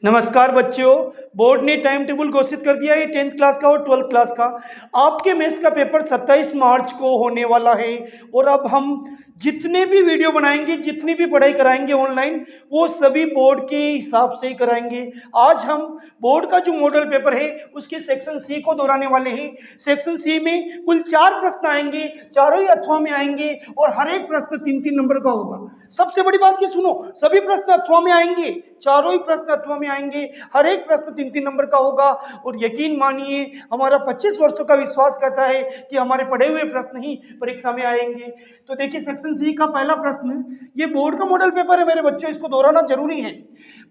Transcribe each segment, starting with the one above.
नमस्कार बच्चों। बोर्ड ने टाइम टेबल घोषित कर दिया है 10th क्लास का और 12th क्लास का। आपके मैथ्स का पेपर 27 मार्च को होने वाला है और अब हम जितने भी वीडियो बनाएंगे, जितनी भी पढ़ाई कराएंगे ऑनलाइन, वो सभी बोर्ड के हिसाब से ही कराएंगे। आज हम बोर्ड का जो मॉडल पेपर है उसके सेक्शन सी को दोहराने वाले हैं। सेक्शन सी में कुल 4 प्रश्न आएंगे, चारों ही अथवा में आएंगे और हर एक प्रश्न 3-3 नंबर का होगा। सबसे बड़ी बात ये सुनो, सभी प्रश्न अथवा में आएंगे, चारों ही प्रश्न अथवा में आएंगे, हर एक प्रश्न 3-3 नंबर का होगा। और यकीन मानिए, हमारा 25 वर्षों का विश्वास कहता है कि हमारे पढ़े हुए प्रश्न ही परीक्षा में आएंगे। तो देखिए, सेक्शन सी का पहला प्रश्न, ये बोर्ड का मॉडल पेपर है मेरे बच्चों, इसको दोहराना जरूरी है।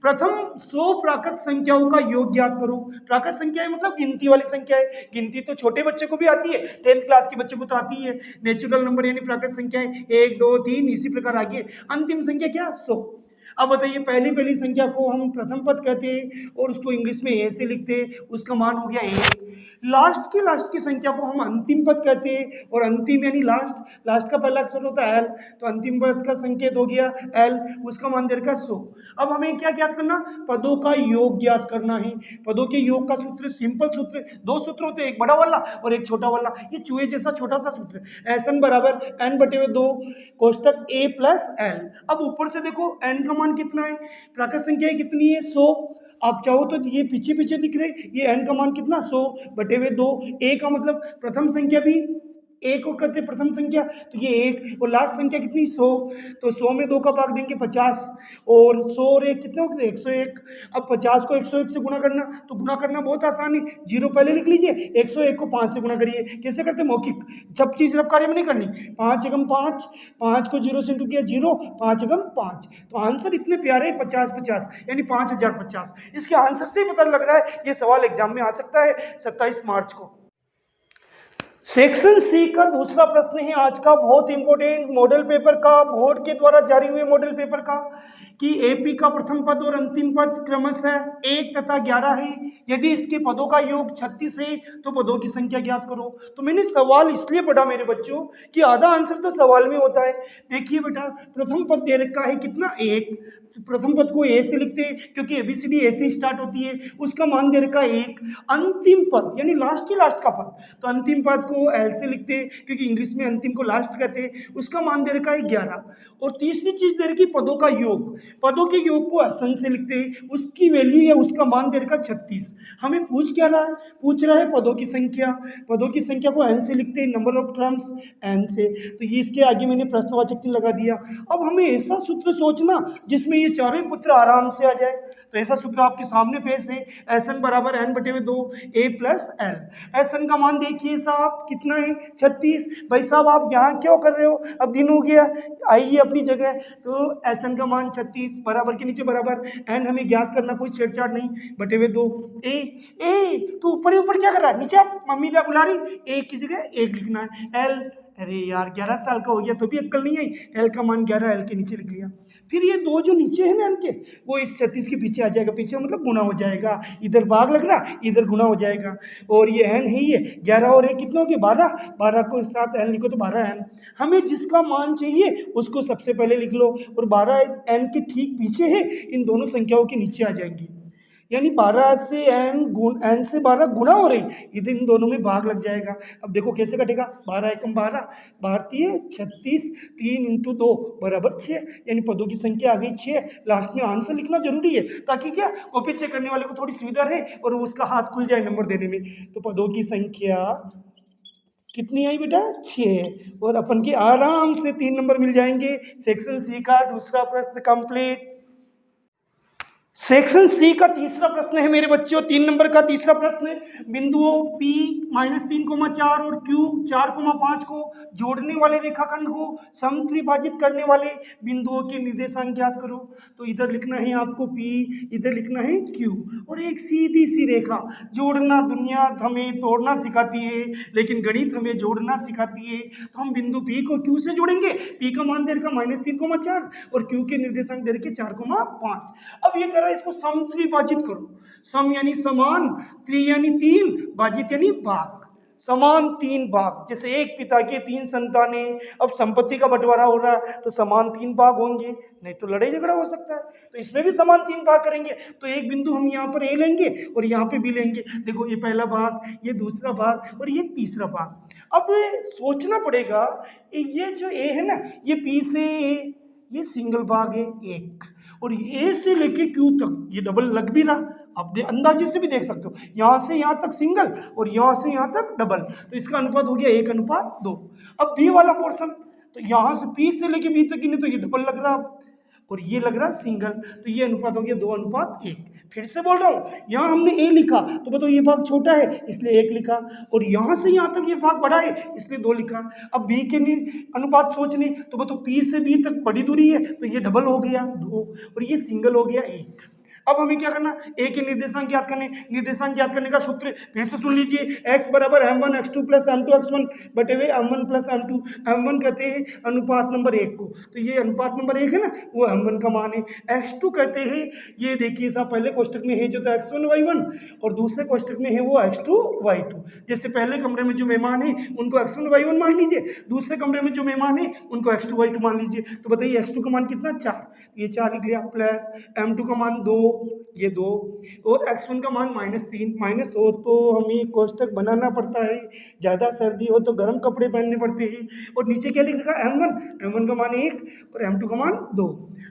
प्रथम 100 प्राकृत संख्याओं का योग ज्ञात करो। प्राकृत संख्या मतलब गिनती वाली संख्या है। गिनती तो छोटे बच्चे को भी आती है, 10th क्लास के बच्चे को तो आती है। नेचुरल नंबर यानी प्राकृत संख्या है 1, 2, 3, इसी प्रकार आगे अंतिम संख्या क्या, 100। अब बताइए, पहली संख्या को हम प्रथम पद कहते हैं और उसको इंग्लिश में ए से लिखते हैं, उसका मान हो गया 1। लास्ट की संख्या को हम अंतिम पद कहते हैं और अंतिम यानी लास्ट का पहला अक्षर होता है एल, तो अंतिम पद का संकेत हो गया एल, उसका मान दे रखा 100। अब हमें क्या ज्ञात करना, पदों का योग ज्ञात करना है। पदों के योग का सूत्र सिंपल सूत्र, 2 सूत्र होते हैं, एक बड़ा वाला और एक छोटा वाला। ये चूहे जैसा छोटा सा सूत्र, एन बराबर n/2 कोष्टक a प्लस एल। अब ऊपर से देखो n का मान कितना है, प्राकृत संख्या कितनी है, 100। आप चाहो तो ये पीछे दिख रहे, ये n का मान कितना, 100/2। a का मतलब प्रथम संख्या भी एक को कहते प्रथम संख्या, तो ये 1 और लास्ट संख्या कितनी, 100। तो 100 में 2 का भाग देंगे 50 और 100 और 1 कितने होते हैं, 101। अब 50 को 101 से गुणा करना, तो गुणा करना बहुत आसान है, 0 पहले लिख लीजिए, 101 को 5 से गुणा करिए। कैसे करते, मौखिक, सब चीज रफ कार्य में नहीं करनी। 5 एकम 5, 5 को 0 से इंटू किया 0, 5 एकम 5। तो आंसर इतने प्यारे 50 यानी 5050। इसके आंसर से ही पता लग रहा है ये सवाल एग्जाम में आ सकता है 27 मार्च को। सेक्शन सी का दूसरा प्रश्न है आज का, बहुत इंपॉर्टेंट मॉडल पेपर का, बोर्ड के द्वारा जारी हुए मॉडल पेपर का, कि एपी का प्रथम पद और अंतिम पद क्रमशः 1 तथा 11 है। यदि इसके पदों का योग 36 है तो पदों की संख्या ज्ञात करो। तो मैंने सवाल इसलिए पढ़ा मेरे बच्चों कि आधा आंसर तो सवाल में होता है। देखिए बेटा, प्रथम पद दे रखा है कितना, 1। प्रथम पद को ए से लिखते हैं क्योंकि एबीसीडी ए से स्टार्ट होती है, उसका मान दे रखा है 1। अंतिम पद यानी लास्ट का पद, तो अंतिम पद को एल से लिखते हैं क्योंकि इंग्लिश में अंतिम को लास्ट कहते हैं, उसका मान दे रखा है 11। और तीसरी चीज दे रखी पदों का योग, पदों के योग को एसन से लिखते हैं, उसकी वैल्यू या उसका मान दे रखा 36। हमें पूछ क्या रहा है, पूछ रहा है पदों की संख्या। पदों की संख्या को एन से लिखते हैं, नंबर ऑफ टर्म्स एन से, तो ये इसके आगे मैंने प्रश्नवाचक चिन्ह लगा दिया। अब हमें ऐसा सूत्र सोचना जिसमें ये चारों ही पुत्र आराम से आ जाए, तो ऐसा सूत्र आपके सामने पेश है, एसन बराबर n/2 a प्लस एल। एसन का मान देखिए साहब कितना है, 36। भाई साहब आप यहाँ क्यों कर रहे हो, अब दिन हो गया, आइए अपनी जगह। तो एसन का मान 36, बराबर के नीचे बराबर, एन हमें ज्ञात करना, कोई छेड़छाड़ नहीं, /2 ए। तो ऊपर ऊपर क्या कर रहा है, नीचे आप मम्मी क्या बुला रही, ए की जगह 1 लिखना है। एल, अरे यार 11 साल का हो गया तो भी अक्कल नहीं आई, एल का मान 11, एल के नीचे लिख लिया। फिर ये 2 जो नीचे है ना इनके, वो इस 36 के पीछे आ जाएगा, पीछे मतलब गुना हो जाएगा, इधर भाग लग रहा, इधर गुना हो जाएगा। और ये एन है, ये 11 और 1 कितना हो गया, 12 को साथ एन लिखो तो 12 एन। हमें जिसका मान चाहिए उसको सबसे पहले लिख लो, और 12 एन के ठीक पीछे है, इन दोनों संख्याओं के नीचे आ जाएंगी, यानी 12 से एन से 12 गुणा हो रही, इधर इन दोनों में भाग लग जाएगा। अब देखो कैसे कटेगा, 12 एकम 12, 12 36, 3 × 2 बराबर 6, यानी पदों की संख्या आ गई 6। लास्ट में आंसर लिखना जरूरी है ताकि क्या, कॉपी चेक करने वाले को थोड़ी सुविधा रहे और उसका हाथ खुल जाए नंबर देने में। तो पदों की संख्या कितनी आई बेटा, 6, और अपन के आराम से 3 नंबर मिल जाएंगे। सेक्शन सी का दूसरा प्रश्न कंप्लीट। सेक्शन सी का तीसरा प्रश्न है मेरे बच्चों, 3 नंबर का तीसरा प्रश्न है, बिंदुओं P -3,4 और Q 4,5 को जोड़ने वाले रेखाखंड को समत्रिभाजित करने वाले बिंदुओं के निर्देशांक ज्ञात करो। तो इधर लिखना है आपको P, इधर लिखना है Q, और एक सीधी सी रेखा। जोड़ना दुनिया हमें तोड़ना सिखाती है, लेकिन गणित हमें जोड़ना सिखाती है। तो हम बिंदु P को Q से जोड़ेंगे, P का मान दे रखा -3,4 और Q के निर्देशांक दे रखे 4,5। अब ये इसको समत्रिभाजित करो, सम यानी समान, त्रि यानी 3, भाजित यानी भाग। समान 3 भाग, जैसे एक पिता के 3 संतानें, अब संपत्ति का बंटवारा हो रहा है तो समान 3 भाग होंगे, नहीं तो लड़ाई झगड़ा हो सकता है। तो इसमें भी समान 3 भाग करेंगे, तो एक बिंदु हम यहाँ पर ए लेंगे और यहाँ पे बी लेंगे। देखो ये पहला भाग, ये दूसरा भाग और ये तीसरा भाग। अब सोचना पड़ेगा, ये जो ए है ना, ये पी से ए, ये सिंगल भाग है एक, और ए से लेके क्यू तक ये डबल लग भी रहा। आप अंदाजे से भी देख सकते हो, यहाँ से यहाँ तक सिंगल और यहाँ से यहाँ तक डबल, तो इसका अनुपात हो गया 1:2। अब बी वाला पोर्शन, तो यहाँ से पी से लेके बी तक ही, नहीं तो ये डबल लग रहा और ये लग रहा सिंगल, तो ये अनुपात हो गया 2:1। फिर से बोल रहा हूँ, यहाँ हमने ए लिखा तो बताओ ये भाग छोटा है इसलिए 1 लिखा, और यहाँ से यहाँ तक ये भाग बड़ा है इसलिए 2 लिखा। अब बी के अनुपात सोचने तो बताओ पी से बी तक बड़ी दूरी है तो ये डबल हो गया 2 और ये सिंगल हो गया 1। अब हमें क्या करना, ए के निर्देशांक ज्ञात करने। निर्देशांक ज्ञात करने का सूत्र फिर से सुन लीजिए, x बराबर m1 x2 plus m2 x1 बटे हुए m1 प्लस m2। m1 कहते हैं अनुपात नंबर 1 को, तो ये अनुपात नंबर 1 है ना, वो m1 का मान है। x2 कहते हैं, ये देखिए साहब पहले कोष्टक में है जो तो x1 y1 और दूसरे कोष्टक में है वो x2 y2। जैसे पहले कमरे में जो मेहमान है उनको x1 y1 मान लीजिए, दूसरे कमरे में जो मेहमान है उनको x2 y2 मान लीजिए। तो बताइए x2 का मान कितना, 4, ये 4 लिख लिया, प्लस m2 का मान 2, ये 2, और x1 का मान -3। माइनस हो तो हमें कोष्टक बनाना पड़ता है, ज़्यादा सर्दी हो तो गर्म कपड़े पहनने पड़ते हैं। और नीचे क्या लिख रखा, m1 का मान 1 और m2 का मान 2।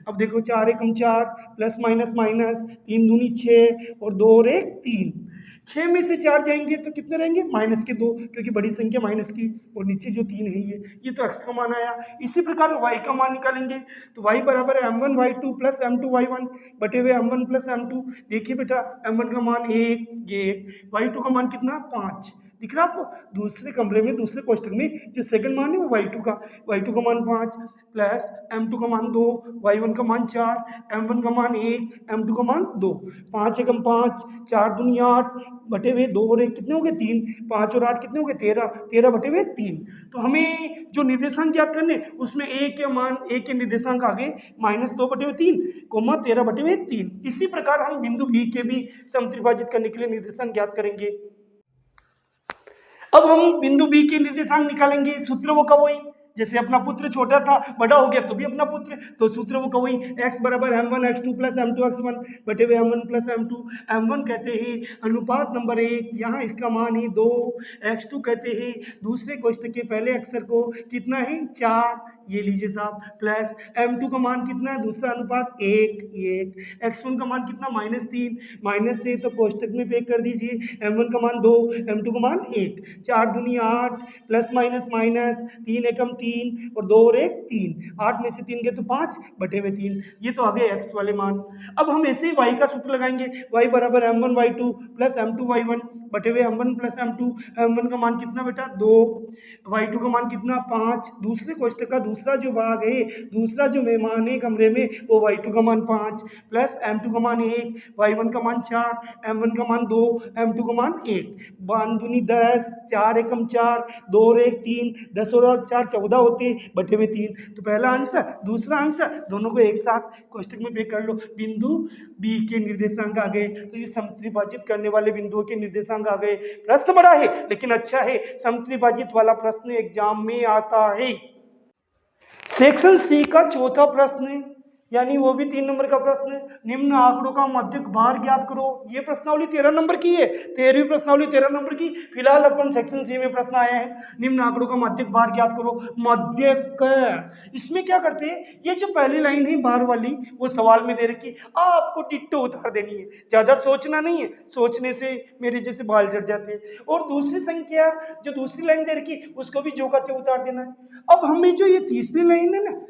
अब देखो 4 एकम 4 प्लस माइनस माइनस 3 दूनी 6 और 2 और 1 3। 6 में से 4 जाएंगे तो कितने रहेंगे, -2, क्योंकि बड़ी संख्या माइनस की, और नीचे जो 3 है ये तो x का मान आया। इसी प्रकार y का मान निकालेंगे, तो y बराबर है m1 y2 plus m2 y1 बटे हुए m1 प्लस m2। देखिए बेटा m1 का मान 1, ये 1, y2 का मान कितना, 5 दिख रहा आपको। दूसरे कमरे में दूसरे कोष्टक में जो सेकंड मान है वो y2 का मान 5 प्लस m2 का मान 2, y1 का मान 4, m1 का मान 1, m2 का मान 2। 5 एकम 5, 4 दूनी 8 बटे हुए 2 और 1 कितने हो गए, 3, 5 और 8 कितने हो गए, 13, 13 बटे हुए 3। तो हमें जो निर्देशांक ज्ञात करने उसमें a के निर्देशांक आगे -2 बटे हुए 3, 13 बटे हुए 3। इसी प्रकार हम बिंदु B के भी समत्रिभाजित करने के लिए निर्देशांक ज्ञात करेंगे। अब हम बिंदु B के निर्देशांक निकालेंगे, सूत्र वो का वही, जैसे अपना पुत्र छोटा था बड़ा हो गया तो भी अपना पुत्र, तो सूत्र वो का वही, x बराबर m1 x2 plus m2 x1 बटे हुए m1 प्लस m2। m1 कहते हैं अनुपात नंबर 1, यहाँ इसका मान है 2। x2 कहते हैं दूसरे कोष्टक के पहले अक्षर को कितना है, 4, ये लीजिए साहब, प्लस m2 का मान कितना है, दूसरा अनुपात 1, x1 का मान कितना, -3, माइनस से तो कोष्टक में पैक कर दीजिए, m1 का मान 2, m2 का मान 1, 4 दूनी 8 प्लस माइनस माइनस 3 एकम 3 और 2 और 1 3, 8 में से 3 गए तो 5 बटे हुए 3। ये तो आ गए x वाले मान। अब हम ऐसे ही y का सूत्र लगाएंगे, y बराबर m1 y2 plus m2 y1 बटे हुए m1 प्लस m2। m1 का मान कितना बेटा, 2, y2 का मान कितना, 5, दूसरे कोष्टक का दूसरा जो भाग है, दूसरा जो मेहमान है कमरे में वो y2 का मान 5 प्लस m2 का मान 1, y1 का मान 4, m1 का मान 2, m2 का मान 1, 5 दूनी 10, 4 एकम 4, 2 और 1 3, 10 और 4 14 होते बटे हुए 3। तो पहला आंसर दूसरा आंसर दोनों को एक साथ कोष्टक में पैक कर लो। बिंदु B के निर्देशांक आ गए, तो ये समत्रिभाजित करने वाले बिंदुओं के निर्देशांक आ गए। प्रश्न बड़ा है लेकिन अच्छा है, समत्रिभाजित वाला प्रश्न एग्जाम में आता है। सेक्शन सी का चौथा प्रश्न, यानी वो भी 3 नंबर का प्रश्न, निम्न आंकड़ों का मध्यक भार ज्ञात करो। ये प्रश्नावली 13 नंबर की है, 13वीं प्रश्नावली 13 नंबर की। फिलहाल अपन सेक्शन सी में प्रश्न आया है, निम्न आंकड़ों का मध्यक भार ज्ञात करो। मध्यक, इसमें क्या करते हैं, ये जो पहली लाइन है भार वाली वो सवाल में दे रखी, आपको डिट्टो उतार देनी है, ज्यादा सोचना नहीं है, सोचने से मेरे जैसे बाल झड़ जाते हैं। और दूसरी संख्या जो दूसरी लाइन दे रखी उसको भी जो कहते उतार देना है। अब हमें जो ये तीसरी लाइन है ना,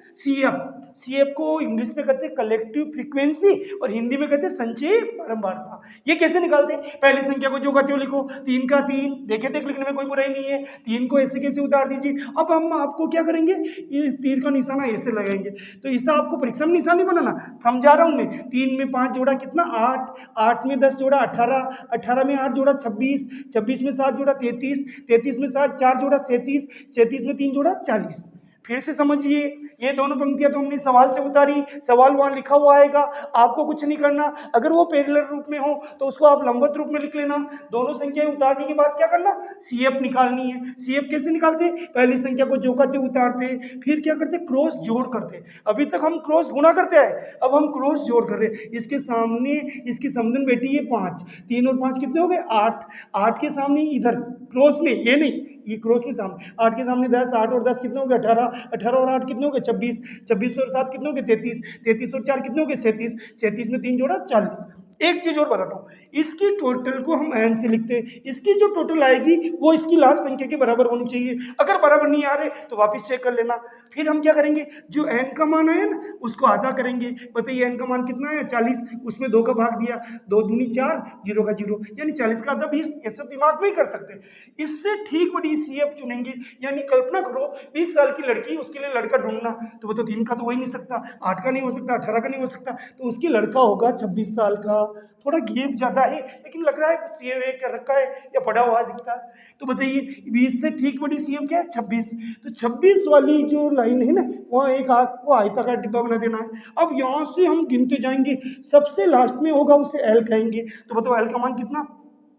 CF को इंग्लिश में कहते हैं कलेक्टिव फ्रीक्वेंसी और हिंदी में कहते हैं संचयी बारंबारता। ये कैसे निकालते हैं, पहली संख्या को जो कहते हो लिखो, 3 का 3, देखे देख लिखने में कोई बुराई नहीं है, 3 को ऐसे कैसे उतार दीजिए। अब हम आपको क्या करेंगे, ये तीर का निशाना ऐसे लगाएंगे, तो इससे आपको परीक्षा में निशान नहीं बनाना, समझा रहा हूँ मैं। 3 में 5 जोड़ा कितना 8, 8 में 10 जोड़ा 18, 18 में 8 जोड़ा 26, 26 में 7 जोड़ा 33, 33 में 7 4 जोड़ा 37, 37 में 3 जोड़ा 40। फिर से समझिए, ये दोनों पंक्तियां तो हमने सवाल से उतारी, सवाल वहां लिखा हुआ आएगा, आपको कुछ नहीं करना। अगर वो पैरेलल रूप में हो तो उसको आप लंबवत रूप में लिख लेना। दोनों संख्याएं उतारने के बाद क्या करना, सीएफ निकालनी है। सीएफ कैसे निकालते, पहली संख्या को जो करते उतारते, फिर क्या करते, क्रॉस जोड़ करते। अभी तक हम क्रॉस गुणा करते आए, अब हम क्रॉस जोड़ कर रहे। इसके सामने इसकी समधन बेटी है 5, 3 और 5 कितने हो गए 8, 8 के सामने इधर क्रॉस में, ये नहीं, ये क्रॉस में सामने 8 के सामने 10, 8 और 10 कितने हो गए 18, 18 और 8 कितने हो गए 26, 26 और 7 कितने हो गए 33, 33 और 4 कितने हो गए 37, 37 में 3 जोड़ा 40। एक चीज और बताता हूँ, इसकी टोटल को हम एन से लिखते हैं, इसकी जो टोटल आएगी वो इसकी लास्ट संख्या के बराबर होनी चाहिए। अगर बराबर नहीं आ रहे तो वापस चेक कर लेना। फिर हम क्या करेंगे, जो एन का मान आया ना उसको आधा करेंगे। बताइए एन का मान कितना है 40, उसमें 2 का भाग दिया, 2 दूनी 4, 0 का 0, यानी 40 का आधा 20। ये सब दिमाग में ही कर सकते हैं। इससे ठीक बड़ी सीएफ चुनेंगे, यानी कल्पना करो 20 साल की लड़की, उसके लिए लड़का ढूंढना, तो वो तो 3 का तो हो ही नहीं सकता, 8 का नहीं हो सकता, 18 का नहीं हो सकता, तो उसकी लड़का होगा 26 साल का। थोड़ा गैप ज्यादा है लेकिन लग रहा है सीए कर रखा है या पढ़ा हुआ दिखता है। तो बताइए 20 से ठीक बड़ी सीएम क्या है 26, तो 26 वाली जो लाइन है ना वहाँ एक आपको आयताकार डिब्बा बना देना है। अब यहाँ से हम गिनते जाएंगे, सबसे लास्ट में होगा उसे एल कहेंगे। तो बताओ एल का मान कितना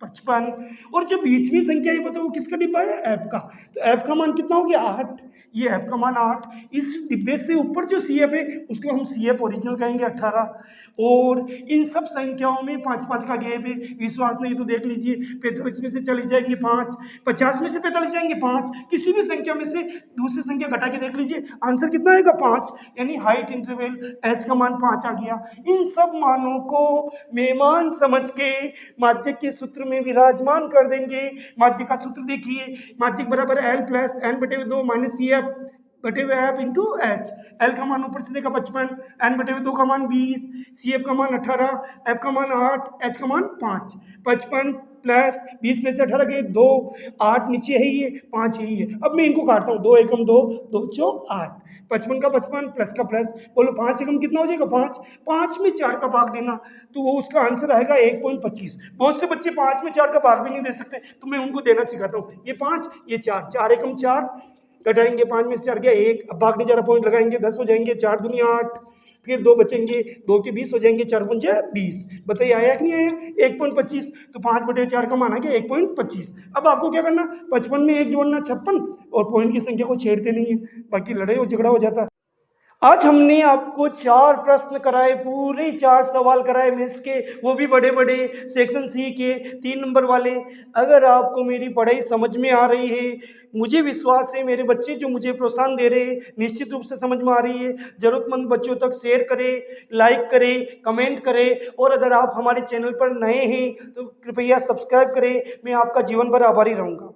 55, और जो बीचवी संख्या ये बताओ किसका डिब्बा है एफ का, तो एफ का मान कितना हो गया 8, ये एफ का मान 8। इस डिब्बे से ऊपर जो सी एफ है उसको हम सी एफ ओरिजिनल कहेंगे 18, और इन सब संख्याओं में 5-5 का गैप है। विश्वास नहीं तो देख लीजिए, 45 में से चले जाएंगे 5, 50 में से 45 जाएंगे 5, किसी भी संख्या में से दूसरी संख्या घटा के देख लीजिए, आंसर कितना आएगा 5, यानी हाइट इंटरवल एच का मान 5 आ गया। इन सब मानों को मेहमान समझ के माध्य के सूत्र में विराजमान कर देंगे। माध्य का सूत्र देखिए, माध्य बराबर एल प्लस एन बटे 2 माइनस सी एफ बटे हुए एफ इंटू एच। एल का मान ऊपर से देखा 55, एन बटे हुए 2 का मान 20, सी एफ का मान 18, एफ का मान 8, एच का मान 5। 55 प्लस 20 में से 18 गए 2, 8 नीचे है ही है, 5 यही है। अब मैं इनको काटता हूँ, 2 एकम 2, 2 चौक 8, 55 का 55 प्लस का प्लस, बोलो 5 एकम कितना हो जाएगा 5, 5 में 4 का भाग देना, तो वो उसका आंसर आएगा 1.25। बहुत से बच्चे 5 में 4 का भाग भी नहीं दे सकते, तो मैं उनको देना सिखाता हूँ। ये 5 ये 4, 4 एकम 4, घटाएंगे 5 में से 4 गया 1, अब भाग नहीं जा रहा, पॉइंट लगाएंगे 10 हो जाएंगे, 4 दूनी 8, फिर 2 बचेंगे, 2 के 20 हो जाएंगे, 4 पंजे 20। बताइए आया कि नहीं आया 1.25, तो 5 बटे 4 का मान आ गया 1.25। अब आपको क्या करना, 55 में 1 जोड़ना 56, और पॉइंट की संख्या को छेड़ते नहीं है, बाकी लड़ाई और झगड़ा हो जाता है। आज हमने आपको 4 प्रश्न कराए, पूरे 4 सवाल कराए मैथ्स के, वो भी बड़े बड़े सेक्शन सी के 3 नंबर वाले। अगर आपको मेरी पढ़ाई समझ में आ रही है, मुझे विश्वास है मेरे बच्चे जो मुझे प्रोत्साहन दे रहे हैं निश्चित रूप से समझ में आ रही है। जरूरतमंद बच्चों तक शेयर करें, लाइक करें, कमेंट करें, और अगर आप हमारे चैनल पर नए हैं तो कृपया सब्सक्राइब करें। मैं आपका जीवन भर आभारी रहूँगा।